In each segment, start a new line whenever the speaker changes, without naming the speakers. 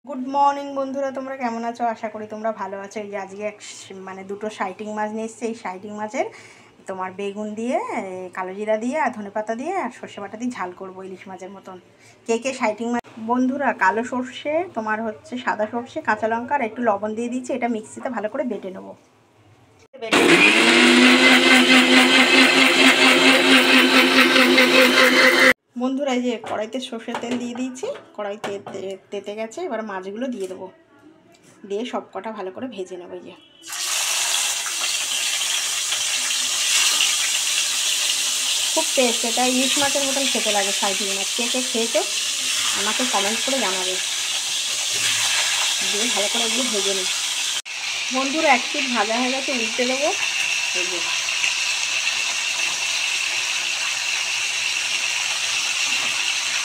Good morning বন্ধুরা, তোমরা কেমন আছো? আশা করি তোমরা ভালো আছো। এই যে আজকে দুটো শাইটিং মাছ নিয়ে এসেছি। এই শাইটিং মাছের তোমার বেগুন দিয়ে, কালো জিরা দিয়ে আর ধনেপাতা দিয়ে আর সর্ষে বাটা দিয়ে ঝাল করবো ইলিশ মাছের মতন। কে কে শাইটিং মাছ বন্ধুরা, কালো সর্ষে, তোমার হচ্ছে সাদা সর্ষে, কাঁচা লঙ্কা আর একটু লবণ দিয়ে দিচ্ছি। এটা মিক্সিতে ভালো করে বেটে নেবো। বন্ধুরা, এই যে কড়াইতে সর্ষের তেল দিয়ে দিয়েছি। কড়াই তেতে গেছে। এবার মাছগুলো দিয়ে দেবো, দিয়ে সব কটা ভালো করে ভেজে নেবো। এই যে খুব টেস্ট, এটা ইলিশ মাছের মতন খেতে লাগে। শাইটিং মাছ কে কে খেয়েছো আমাকে কমেন্ট করে জানাবে। দিয়ে ভালো করে এগুলো ভেজে নিই। বন্ধুরা, এক পিঠ ভাজা হয়ে গেছে, উল্টে দেবো। এই যে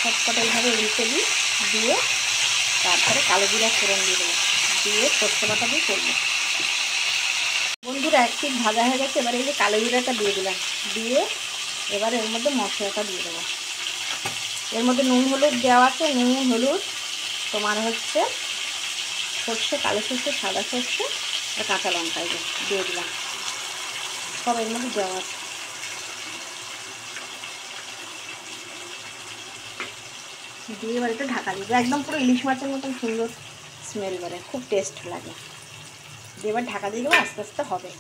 সব কটা এইভাবে উল্টে দিই, দিয়ে তারপরে কালো জিরা ফোড়ন দিয়ে দেবো, দিয়ে সর্ষে বাটা দিয়ে করবো। বন্ধুরা, এক পিঠ ভাজা হয়ে গেছে। এবারে এই যে কালো জিরাটা দিয়ে দিলাম, দিয়ে এবারে এর মধ্যে মশলাটা দিয়ে দেবো। এর মধ্যে নুন হলুদ দেওয়া আছে। নুন হলুদ তোমার হচ্ছে সর্ষে, কালো সর্ষে, সাদা সর্ষে আর কাঁচা লঙ্কা দিয়ে দিলাম। সব এর মধ্যে দেওয়া আছে। দিয়ে এবার একটু ঢাকা দিব। একদম পুরো ইলিশ মাছের মতন সুন্দর স্মেল বেরোয়, খুব টেস্ট লাগে। দিয়ে এবার ঢাকা দিয়ে দেবো, আস্তে আস্তে হবে।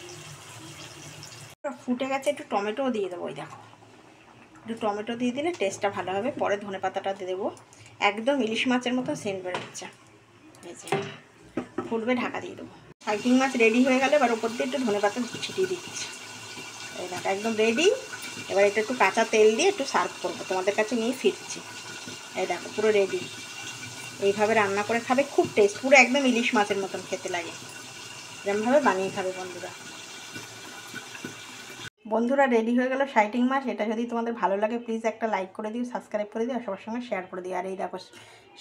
ফুটে গেছে, একটু টমেটোও দিয়ে দেবো। ওই দেখো, একটু টমেটো দিয়ে দিলে টেস্টটা ভালো হবে। পরে ধনে পাতাটা দিয়ে দেবো। একদম ইলিশ মাছের মতো সেন্ট বেরোচ্ছে। এই যে ফুটবে, ঢাকা দিয়ে দেবো। শাইটিং মাছ রেডি হয়ে গেলে এবার ওপর দিয়ে একটু ধনে পাতা ছিটিয়ে দিচ্ছি। এই দেখো একদম রেডি। এবার এটা একটু কাঁচা তেল দিয়ে একটু সার্ভ করবো, তোমাদের কাছে নিয়ে ফিরছি। এই দেখো পুরো রেডি। এইভাবে রান্না করে খাবে, খুব টেস্ট, পুরো একদম ইলিশ মাছের মতন খেতে লাগে। এরকমভাবে বানিয়ে খাবে বন্ধুরা। বন্ধুরা, রেডি হয়ে গেল শাইটিং মাছ। এটা যদি তোমাদের ভালো লাগে প্লিজ একটা লাইক করে দিও, সাবস্ক্রাইব করে দিও আর সবার সঙ্গে শেয়ার করে দিও। আর এই দেখো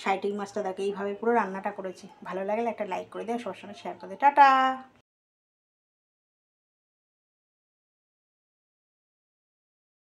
শাইটিং মাছটা দেখো, এইভাবে পুরো রান্নাটা করেছি। ভালো লাগলে একটা লাইক করে দিও, সবার সঙ্গে শেয়ার করে দিও। টাটা।